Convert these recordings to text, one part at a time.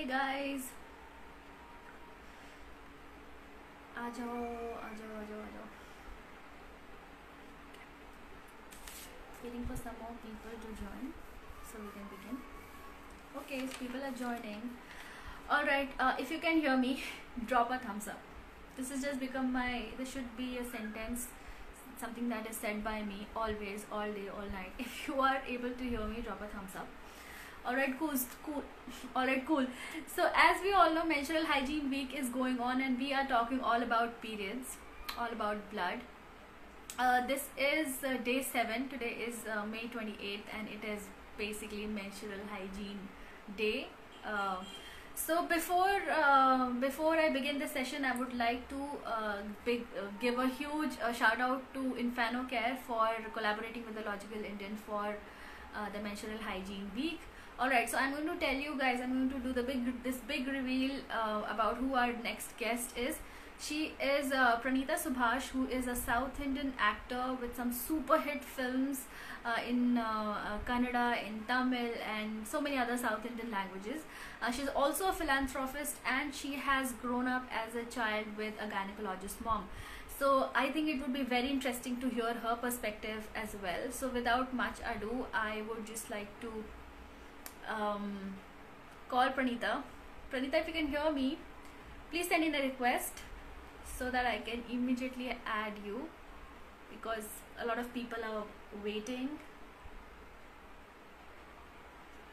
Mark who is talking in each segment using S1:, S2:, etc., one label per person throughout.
S1: guys. आ जाओ आ जाओ आ जाओ आ जाओ. Waiting for some more people to join so we can begin. Okay, so people are joining. Alright, if you can hear me, drop a thumbs up. This has just become this should be a sentence, something that is said by me always, all day, all night. If you are able to hear me, drop a thumbs up. Alright, cool. Alright, cool. So as we all know, menstrual hygiene week is going on and we are talking all about periods, all about blood. This is day 7. Today is May 28th and it is basically menstrual hygiene day. So before I begin the session, I would like to give a huge shout out to Infano Care for collaborating with the Logical Indian for the menstrual hygiene week. Alright, so I'm going to tell you guys, I'm going to do this big reveal about who our next guest is. She is Pranita Subhash, who is a South Indian actor with some super hit films in Kannada, in Tamil and so many other South Indian languages. She's also a philanthropist and she has grown up as a child with a gynecologist mom. So I think it would be very interesting to hear her perspective as well. So without much ado, I would just like to call Pranita. Pranita, if you can hear me, please send in a request so that I can immediately add you, because a lot of people are waiting.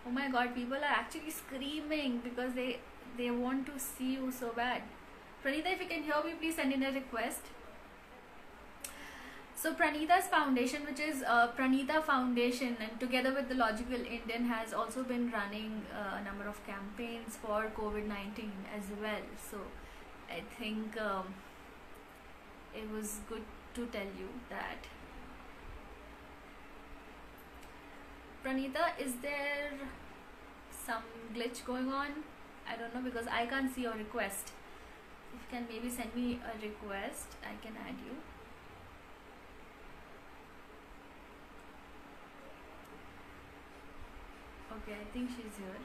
S1: Oh my god, people are actually screaming because they want to see you so bad. Pranita, if you can hear me, please send in a request. So Pranita's foundation, which is Pranita Foundation, and together with the Logical Indian, has also been running a number of campaigns for COVID-19 as well. So I think it was good to tell you that. Pranita, is there some glitch going on? I don't know, because I can't see your request. If you can maybe send me a request, I can add you. Okay, I think she's here.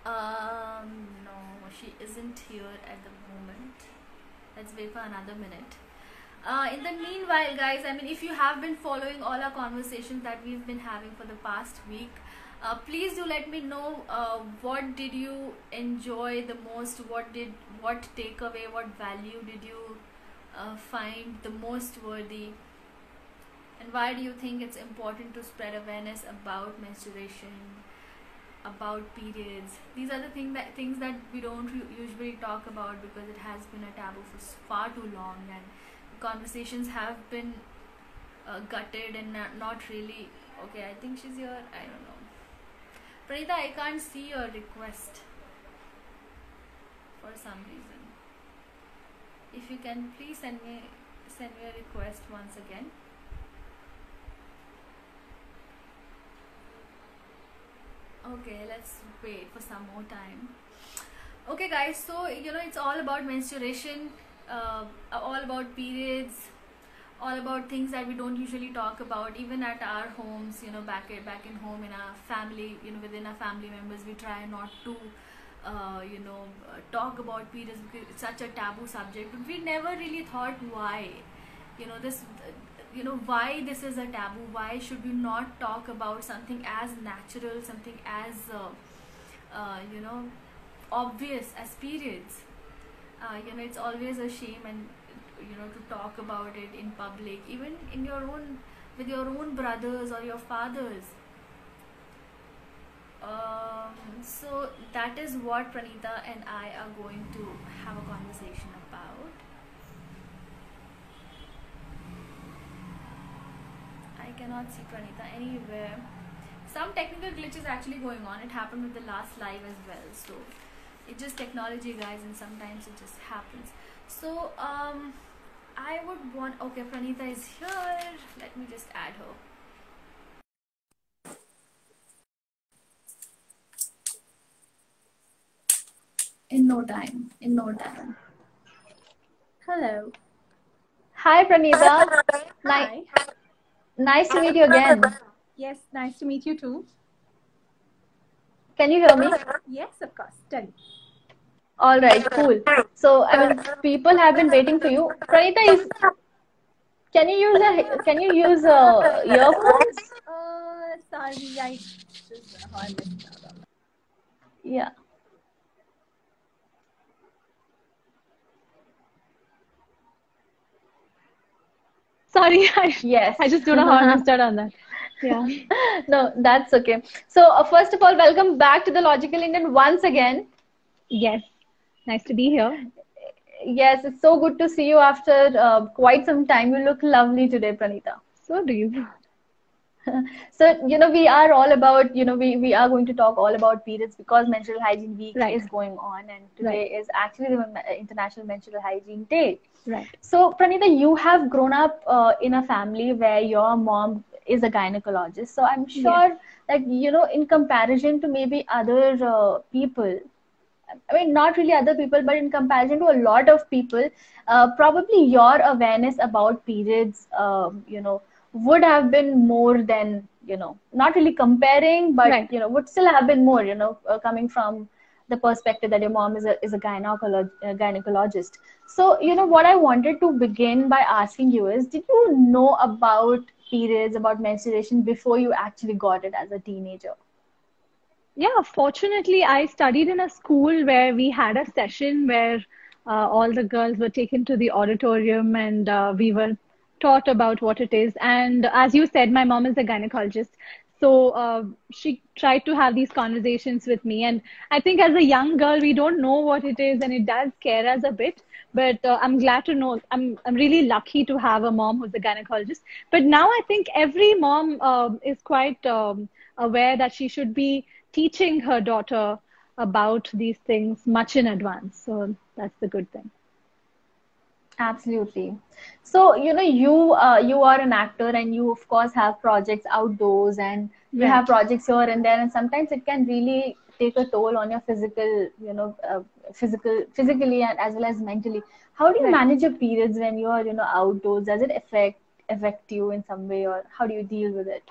S1: No, she isn't here at the moment. Let's wait for another minute. In the meanwhile, guys, I mean, if you have been following all our conversations that we've been having for the past week, please do let me know what did you enjoy the most, what takeaway, what value did you find the most worthy, and why do you think it's important to spread awareness about menstruation, about periods. These are the things that we don't usually talk about because it has been a taboo for far too long, and conversations have been gutted and not really. Okay, I think she's here. I don't know. Pranita, I can't see your request for some reason. If you can please send me a request once again. Okay, let's wait for some more time. Okay guys, so it's all about menstruation, all about periods, all about things that we don't usually talk about even at our homes. Back in home, in our family, within our family members, we try not to talk about periods because it's such a taboo subject, but we never really thought why why this is a taboo. Why should we not talk about something as natural, something as obvious as periods? It's always a shame, and to talk about it in public, even with your own brothers or your fathers. So that is what Pranita and I are going to have a conversation about. I cannot see Pranita anywhere. Some technical glitch is actually going on. It happened with the last live as well. So it's just technology, guys, and sometimes it just happens. So I would want. Okay, Pranita is here. Let me just add her. In no time.
S2: Hello.
S3: Hi, Pranita.
S2: Hi.
S3: Nice to meet you again.
S2: Yes, nice to meet you too.
S3: Can you hear me?
S2: Yes, of course. Tell me.
S3: All right, cool. So, I mean, people have been waiting for you. Pranita, can you use earphones?
S2: Sorry, I just missed out on that.
S3: Yeah.
S2: Sorry,
S3: Yes.
S2: I just don't know how I missed out on that. Yeah.
S3: No, that's okay. So, first of all, welcome back to the Logical Indian once again.
S2: Yes. Nice to be here.
S3: Yes, it's so good to see you after quite some time. You look lovely today, Pranita.
S2: So do you.
S3: So, we are all about, we are going to talk all about periods because Menstrual Hygiene Week
S2: Right.
S3: is going on, and today
S2: Right.
S3: is actually the International Menstrual Hygiene Day.
S2: Right.
S3: So, Pranita, you have grown up in a family where your mom is a gynecologist. So, I'm sure that, in comparison to maybe other people, I mean, not really other people, but in comparison to a lot of people, probably your awareness about periods, would have been more than, not really comparing, but,
S2: Right.
S3: Would still have been more, coming from the perspective that your mom is a gynecologist. So, what I wanted to begin by asking you is, did you know about periods, about menstruation before you actually got it as a teenager?
S2: Yeah, fortunately, I studied in a school where we had a session where all the girls were taken to the auditorium and we were taught about what it is. And as you said, my mom is a gynecologist. So she tried to have these conversations with me. And I think as a young girl, we don't know what it is and it does scare us a bit. But I'm glad to know, I'm really lucky to have a mom who's a gynecologist. But now I think every mom is quite aware that she should be teaching her daughter about these things much in advance. So that's the good thing.
S3: Absolutely. So, you are an actor and you of course have projects outdoors and you have projects here and there, and sometimes it can really take a toll on your physical, physically and as well as mentally. How do you manage your periods when you are, outdoors? Does it affect you in some way, or how do you deal with it?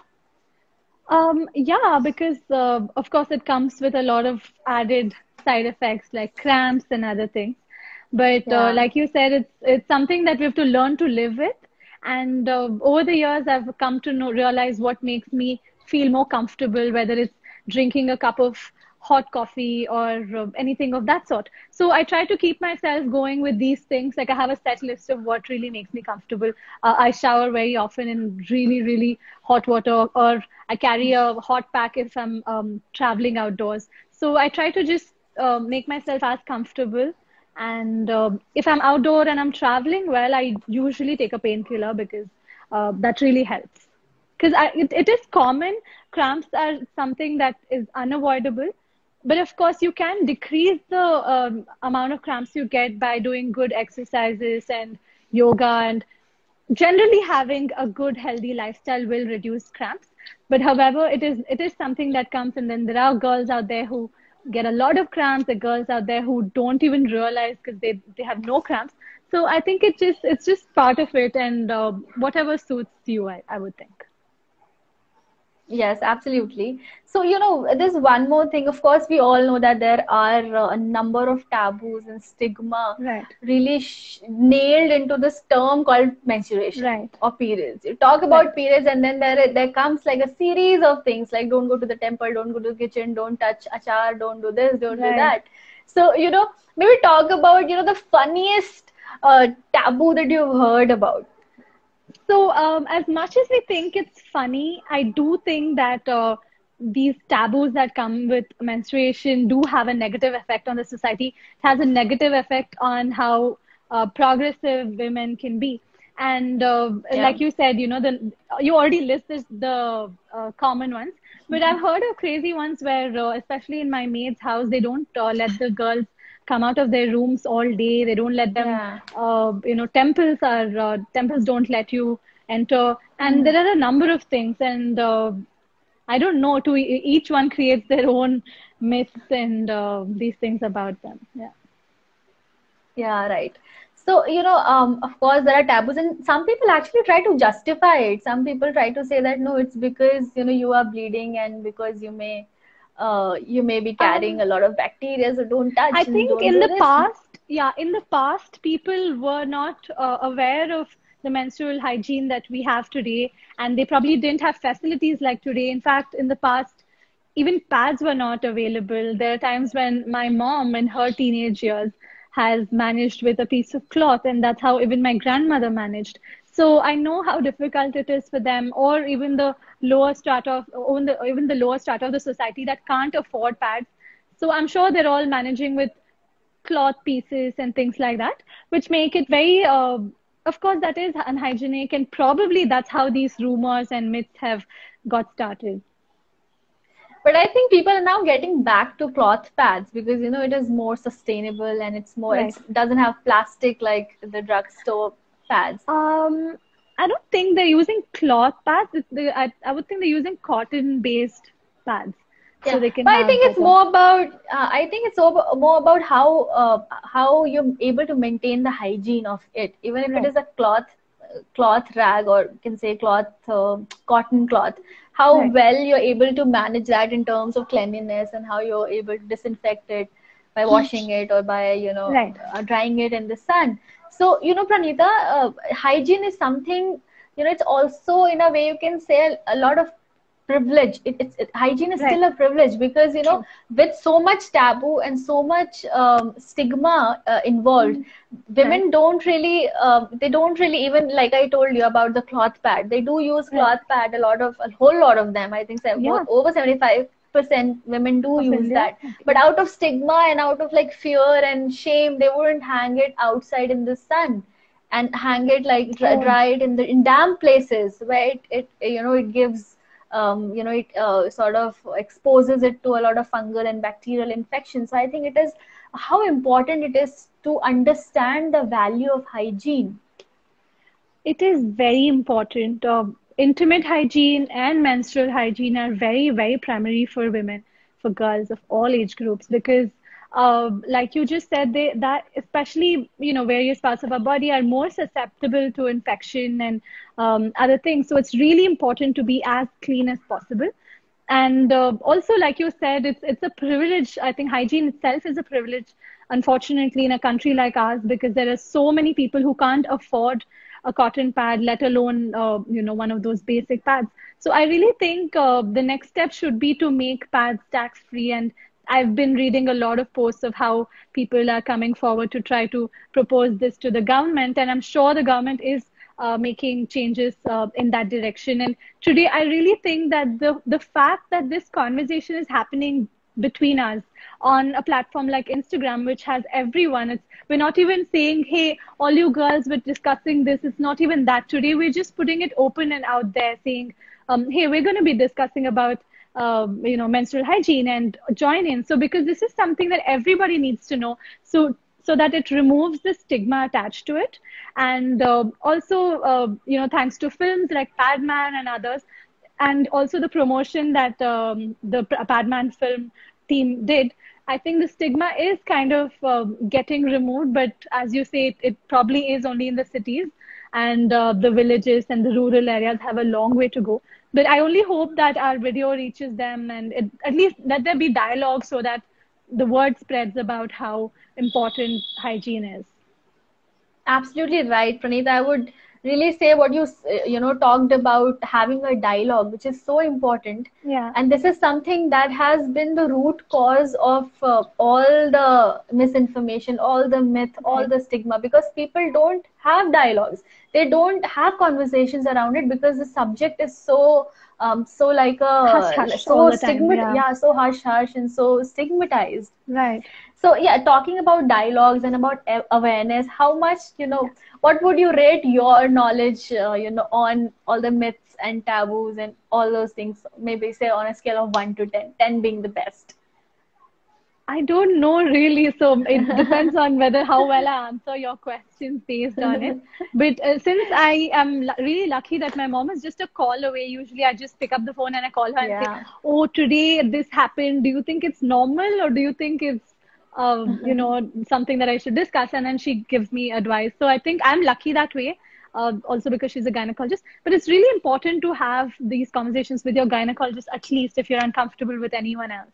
S2: Yeah, because of course it comes with a lot of added side effects like cramps and other things. But like you said, it's something that we have to learn to live with. And over the years, I've come to realize what makes me feel more comfortable, whether it's drinking a cup of hot coffee or anything of that sort. So I try to keep myself going with these things. Like I have a set list of what really makes me comfortable. I shower very often in really, really hot water, or I carry a hot pack if I'm traveling outdoors. So I try to just make myself as comfortable. And if I'm outdoor and I'm traveling, well, I usually take a painkiller because that really helps. Because it is common. Cramps are something that is unavoidable. But of course, you can decrease the amount of cramps you get by doing good exercises and yoga, and generally having a good, healthy lifestyle will reduce cramps. But however, it is something that comes, and then there are girls out there who get a lot of cramps. There are girls out there who don't even realize because they have no cramps. So I think it's just part of it, and whatever suits you, I would think.
S3: Yes, absolutely. So, there's one more thing. Of course, we all know that there are a number of taboos and stigma
S2: Right.
S3: really nailed into this term called menstruation or periods. You talk about periods, and then there comes like a series of things like don't go to the temple, don't go to the kitchen, don't touch achar, don't do this, don't do that. So, maybe talk about, the funniest taboo that you've heard about.
S2: So, as much as we think it's funny, I do think that these taboos that come with menstruation do have a negative effect on the society. It has a negative effect on how progressive women can be. And like you said, you already listed the common ones, but I've heard of crazy ones where, especially in my maid's house, they don't let the girls come out of their rooms all day. They don't let them, temples don't let you enter. And there are a number of things. And I don't know, each one creates their own myths and these things about them. Yeah.
S3: Yeah, right. So, of course, there are taboos, and some people actually try to justify it. Some people try to say that, no, it's because, you are bleeding and because you may you may be carrying a lot of bacteria, so don't touch
S2: I
S3: and
S2: think
S3: don't
S2: in
S3: do
S2: the
S3: this.
S2: past, in the past, people were not aware of the menstrual hygiene that we have today, and they probably didn't have facilities like today. In fact, in the past, even pads were not available. There are times when my mom, in her teenage years, has managed with a piece of cloth, and that's how even my grandmother managed. So I know how difficult it is for them, or even the lower strata of even the lower strata of the society that can't afford pads. So I'm sure they're all managing with cloth pieces and things like that, which make it very, of course, that is unhygienic, and probably that's how these rumors and myths have got started.
S3: But I think people are now getting back to cloth pads because it is more sustainable and it's more
S2: Right.
S3: it doesn't have plastic like the drugstore pads.
S2: I don't think they're using cloth pads. I would think they're using cotton-based pads, so
S3: Yeah,
S2: they can
S3: but I
S2: have
S3: think it's
S2: better.
S3: more about more about how you're able to maintain the hygiene of it, even if it
S2: Right,
S3: is a cloth rag, or you can say cotton cloth. How
S2: right,
S3: well you're able to manage that in terms of cleanliness, and how you're able to disinfect it by washing it, or by
S2: right.
S3: drying it in the sun. So Pranita, hygiene is something, it's also in a way you can say a lot of privilege. Hygiene is
S2: Right.
S3: still a privilege because
S2: True.
S3: with so much taboo and so much stigma involved,
S2: Mhm. Right,
S3: women don't really they don't really, even like I told you about the cloth pad, they do use
S2: right.
S3: cloth pad, a whole lot of them. I think
S2: Yeah,
S3: over 75% women do
S2: of
S3: use
S2: India.
S3: that, but out of stigma and out of like fear and shame, they wouldn't hang it outside in the sun and hang it like
S2: Oh,
S3: dry it in damp places where it gives it sort of exposes it to a lot of fungal and bacterial infections. So I think it is how important it is to understand the value of hygiene.
S2: it is very important. Intimate hygiene and menstrual hygiene are very, very primary for women, for girls of all age groups, because, like you just said, that especially various parts of our body are more susceptible to infection and other things. So it's really important to be as clean as possible. And also, like you said, it's a privilege. I think hygiene itself is a privilege, unfortunately, in a country like ours, because there are so many people who can't afford a cotton pad, let alone one of those basic pads. So I really think the next step should be to make pads tax free. And I've been reading a lot of posts of how people are coming forward to try to propose this to the government, and I'm sure the government is making changes in that direction. And today, I really think that the fact that this conversation is happening between us on a platform like Instagram, which has everyone, we're not even saying, "Hey, all you girls, we're discussing this." It's not even that. Today, we're just putting it open and out there, saying, "Hey, we're going to be discussing about." Menstrual hygiene, and join in. So because this is something that everybody needs to know. So that it removes the stigma attached to it. And also, thanks to films like Padman and others, and also the promotion that the Padman film team did, I think the stigma is kind of getting removed. But as you say, it probably is only in the cities, and the villages and the rural areas have a long way to go. But I only hope that our video reaches them, and at least let there be dialogue so that the word spreads about how important hygiene is.
S3: Absolutely right, Pranita. I would really say what you talked about, having a dialogue, which is so important.
S2: Yeah,
S3: And this is something that has been the root cause of all the misinformation, all the myth, all
S2: right.
S3: the stigma, because people don't have dialogues. They don't have conversations around it because the subject is so like
S2: Hush,
S3: a
S2: hush all the time. Yeah,
S3: so hush hush and so stigmatized.
S2: right.
S3: So yeah, talking about dialogues and about awareness, how much, what would you rate your knowledge, on all the myths and taboos and all those things? Maybe say on a scale of 1 to 10, 10 being the best.
S2: I don't know really. So it depends on whether how well I answer your questions based on it. But since I am really lucky that my mom is just a call away, usually I just pick up the phone and I call her and say,
S3: Yeah.
S2: "Oh, today this happened. Do you think it's normal, or do you think it's something that I should discuss?" And then she gives me advice. So I think I'm lucky that way. Also because she's a gynecologist. But it's really important to have these conversations with your gynecologist, at least if you're uncomfortable with anyone else.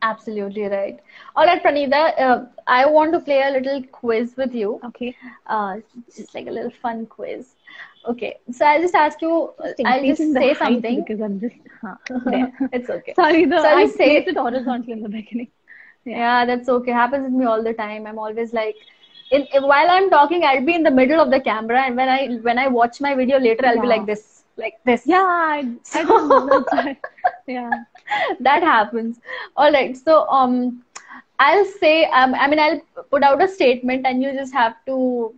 S3: Absolutely right. All right, Pranita, I want to play a little quiz with you.
S2: Okay.
S3: Just like a little fun quiz. Okay, so I'll just ask you,
S2: Just
S3: I'll just
S2: increasing the
S3: say
S2: height
S3: something.
S2: because I'm just there.
S3: It's okay.
S2: Sorry,
S3: So I'll
S2: I
S3: just say,
S2: placed it horizontal in the beginning.
S3: yeah, that's okay. Happens with me all the time. I'm always like, while I'm talking, I'll be in the middle of the camera, and when I watch my video later, I'll be like this, like this.
S2: Yeah, I don't know. That's why. Yeah.
S3: That happens. All right. So I'll say I mean I'll put out a statement and you just have to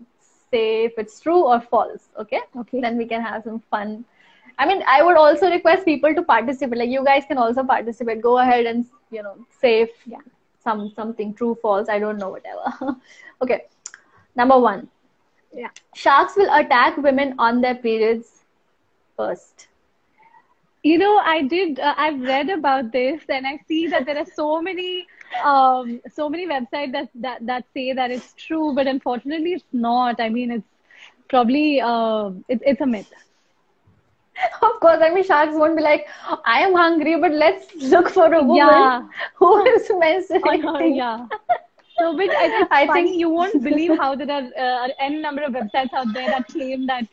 S3: say if it's true or false. Okay.
S2: Okay.
S3: Then we can have some fun. I mean, I would also request people to participate. Like you guys can also participate. Go ahead and say if something true, false. I don't know, whatever. Okay. Number 1.
S2: Yeah.
S3: Sharks will attack women on their periods first.
S2: I've read about this and I see that there are so many websites that say that it's true, but unfortunately it's not. I mean, it's probably, it's a myth.
S3: Of course, I mean, sharks won't be like, I am hungry, but let's look for a woman who is menstruating.
S2: Yeah. So, but I think you won't believe how there are n number of websites out there that claim that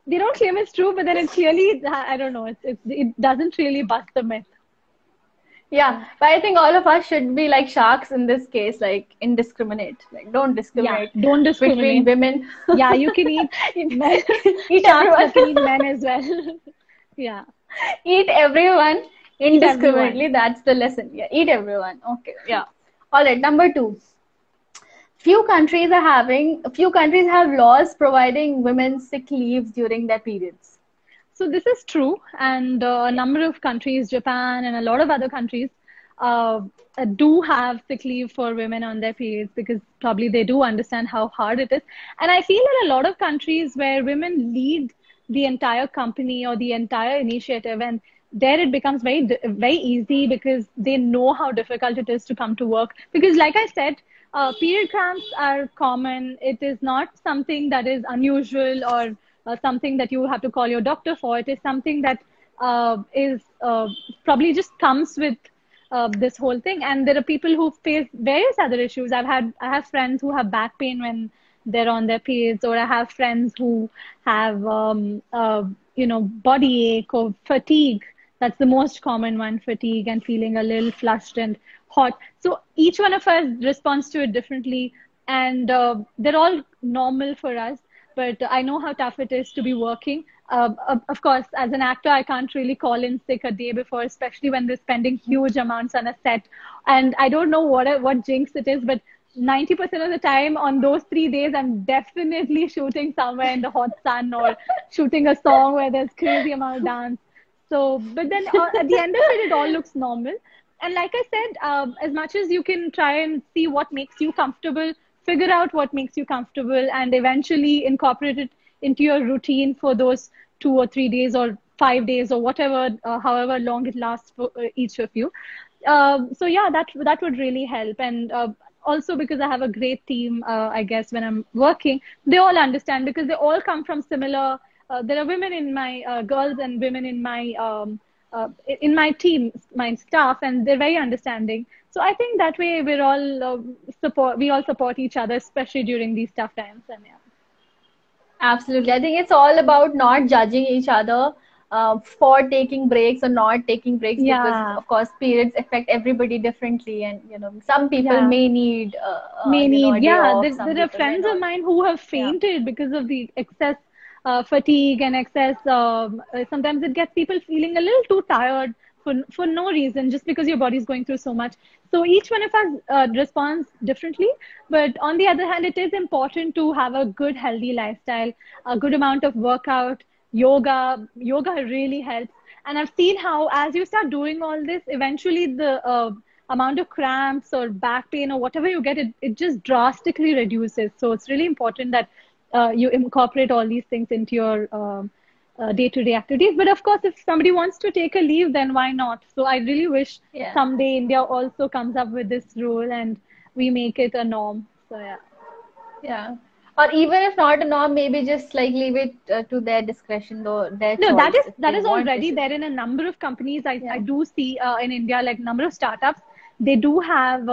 S2: they don't claim it's true, but then it's really, I don't know, it doesn't really bust the myth.
S3: Yeah, but I think all of us should be like sharks in this case, like indiscriminate. Like don't discriminate.
S2: Yeah, don't discriminate
S3: between women.
S2: Yeah, you can eat men.
S3: Eat
S2: sharks can eat men as well. Yeah.
S3: Eat everyone indiscriminately. That's the lesson. Yeah, eat everyone. Okay. Yeah. All right. Number 2. Few countries have laws providing women sick leaves during their periods.
S2: So this is true, and a number of countries, Japan and a lot of other countries, do have sick leave for women on their periods because probably they do understand how hard it is. And I feel that a lot of countries where women lead the entire company or the entire initiative, and there it becomes very, very easy because they know how difficult it is to come to work. Because like I said, period cramps are common. It is not something that is unusual or something that you have to call your doctor for. It is something that is probably just comes with this whole thing. And there are people who face various other issues. I have friends who have back pain when they're on their periods, or I have friends who have body ache or fatigue. That's the most common one, fatigue and feeling a little flushed and hot. So each one of us responds to it differently, and they're all normal for us. But I know how tough it is to be working. Of course, as an actor, I can't really call in sick a day before, especially when they're spending huge amounts on a set. And I don't know what jinx it is, but 90% of the time on those 3 days, I'm definitely shooting somewhere in the hot sun or shooting a song where there's crazy amount of dance. So, but then at the end of it, it all looks normal. And like I said, as much as you can try and see what makes you comfortable, figure out what makes you comfortable, and eventually incorporate it into your routine for those 2 or 3 days or 5 days or whatever, however long it lasts for each of you. So yeah, that would really help. And also because I have a great team, I guess when I'm working, they all understand because they all come from similar. There are women in my girls and women in my team, my staff, and they're very understanding. So I think that way we all support each other, especially during these tough times. And yeah.
S3: Absolutely. I think it's all about not judging each other for taking breaks or not taking breaks, because of course periods affect everybody differently, and some people may need a day off.
S2: There are friends of mine who have fainted because of the excess fatigue and excess. Sometimes it gets people feeling a little too tired for no reason, just because your body is going through so much. So each one of us responds differently. But on the other hand, it is important to have a good, healthy lifestyle, a good amount of workout, yoga. Yoga really helps. And I've seen how as you start doing all this, eventually the amount of cramps or back pain or whatever you get, it just drastically reduces. So it's really important that you incorporate all these things into your day-to-day activities. But of course, if somebody wants to take a leave, then why not? So I really wish someday India also comes up with this rule and we make it a norm. So
S3: yeah. Or even if not a norm, maybe just like leave it to their discretion, though.
S2: No, that is already there in a number of companies. I do see in India, like number of startups. they do have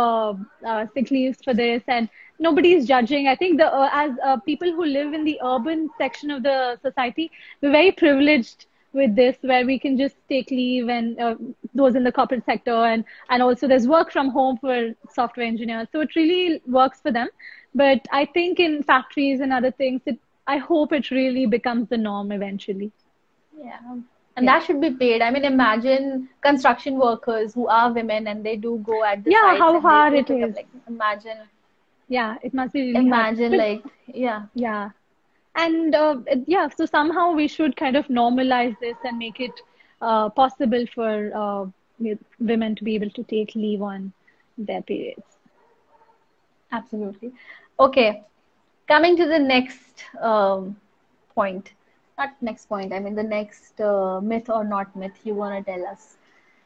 S2: sick leaves for this, and nobody is judging. I think as people who live in the urban section of the society, we're very privileged with this, where we can just take leave, and those in the corporate sector, and also there's work from home for software engineers, so it really works for them. But I think in factories and other things, I hope it really becomes the norm eventually.
S3: Yeah. And that should be paid. I mean, imagine construction workers who are women and they do go at the sites.
S2: How hard it is.
S3: Like, imagine.
S2: Yeah, it must be really hard.
S3: Imagine, like, yeah.
S2: Yeah. And so somehow we should kind of normalize this and make it possible for women to be able to take leave on their periods.
S3: Absolutely. Okay. Coming to the next point. Not next point, I mean the next myth or not myth you want to tell us.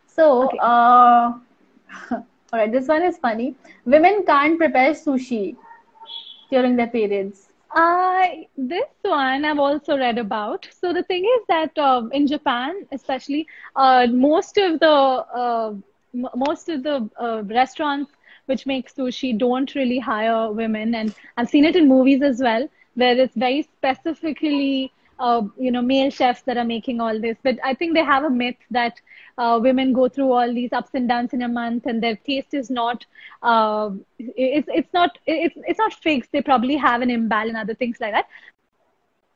S3: So,
S2: Okay.
S3: All right, this one is funny. Women can't prepare sushi during their periods.
S2: This one I've also read about. So the thing is that in Japan, especially, most of the restaurants which make sushi don't really hire women, and I've seen it in movies as well, where it's very specifically male chefs that are making all this. But I think they have a myth that women go through all these ups and downs in a month, and their taste is not it's not fixed. They probably have an imbalance and other things like that.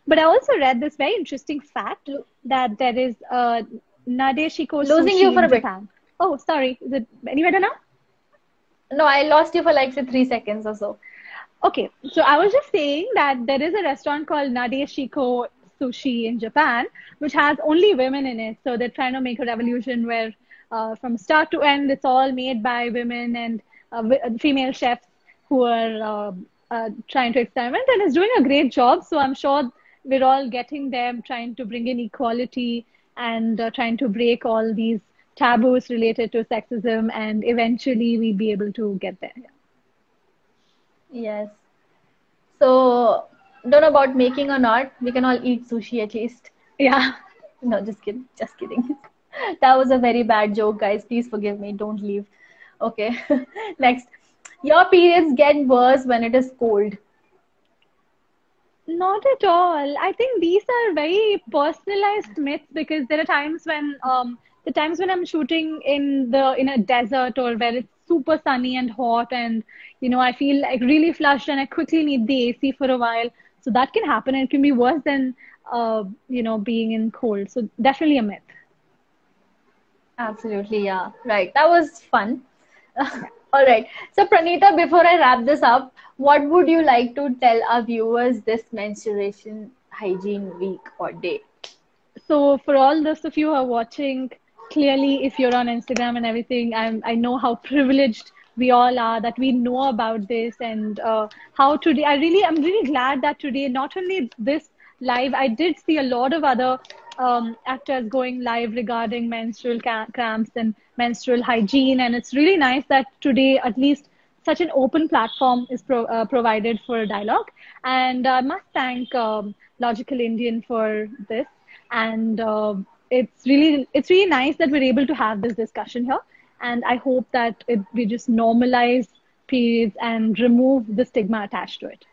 S2: But I also read this very interesting fact that there is Nadeshiko
S3: Losing
S2: sushi
S3: you for
S2: in
S3: a bit.
S2: Japan. Oh, sorry. Is it any better now?
S3: No, I lost you for like say 3 seconds or so.
S2: Okay, so I was just saying that there is a restaurant called Nadeshiko Sushi in Japan, which has only women in it. So they're trying to make a revolution where from start to end, it's all made by women and female chefs who are trying to experiment, and it's doing a great job. So I'm sure we're all getting them, trying to bring in equality and trying to break all these taboos related to sexism, and eventually we'll be able to get there.
S3: Yes. So, don't know about making or not. We can all eat sushi at least.
S2: Yeah.
S3: No, just kidding. Just kidding. That was a very bad joke, guys. Please forgive me. Don't leave. Okay. Next. Your periods get worse when it is cold.
S2: Not at all. I think these are very personalized myths, because there are times when I'm shooting in a desert, or where it's super sunny and hot, and I feel like really flushed and I quickly need the AC for a while. So that can happen, and it can be worse than being in cold. So definitely a myth.
S3: Absolutely, yeah. Right. That was fun. All right. So, Pranita, before I wrap this up, what would you like to tell our viewers this menstruation hygiene week or day?
S2: So, for all those of you who are watching, clearly, if you're on Instagram and everything, I know how privileged we all are that we know about this, and how today I'm really glad that today, not only this live, I did see a lot of other actors going live regarding menstrual cramps and menstrual hygiene, and it's really nice that today at least such an open platform is provided for dialogue. And I must thank Logical Indian for this, and it's really nice that we're able to have this discussion here. And I hope that we just normalize periods and remove the stigma attached to it.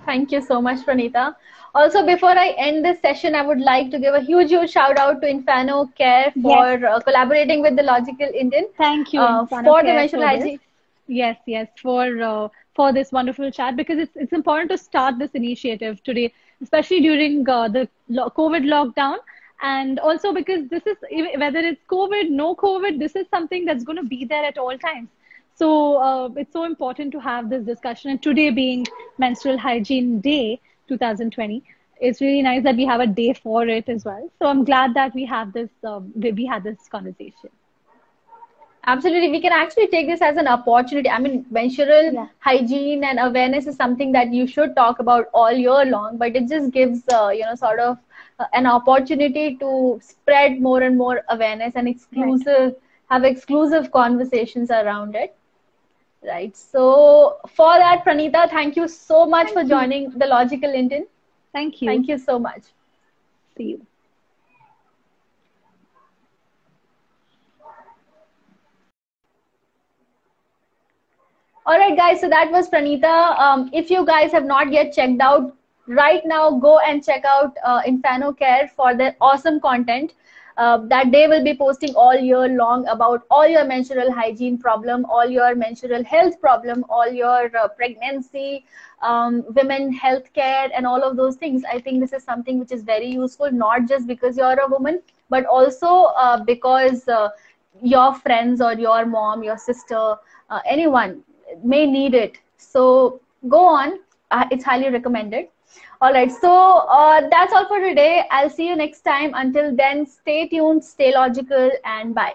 S3: Thank you so much, Pranita. Also, before I end this session, I would like to give a huge shout out to Infano Care for collaborating with the Logical Indian.
S2: Thank you
S3: for the menstrual hygiene.
S2: Yes, for this wonderful chat, because it's important to start this initiative today, especially during the COVID lockdown. And also because this is, whether it's COVID, no COVID, this is something that's going to be there at all times. So it's so important to have this discussion. And today being Menstrual Hygiene Day 2020, it's really nice that we have a day for it as well. So I'm glad that we have this, we had this conversation.
S3: Absolutely. We can actually take this as an opportunity. I mean, menstrual hygiene and awareness is something that you should talk about all year long, but it just gives, sort of an opportunity to spread more and more awareness and have exclusive conversations around it. Right. So for that, Pranita, thank you so much for joining the Logical Indian.
S2: Thank you.
S3: Thank you so much.
S2: See you.
S3: All right, guys. So that was Pranita. If you guys have not yet checked out, right now go and check out InfanoCare for their awesome content that they will be posting all year long about all your menstrual hygiene problem, all your menstrual health problem, all your pregnancy, women health care, and all of those things. I think this is something which is very useful, not just because you're a woman, but also because your friends or your mom, your sister, anyone may need it. So go on. It's highly recommended. All right. So that's all for today. I'll see you next time. Until then, stay tuned, stay logical, and bye.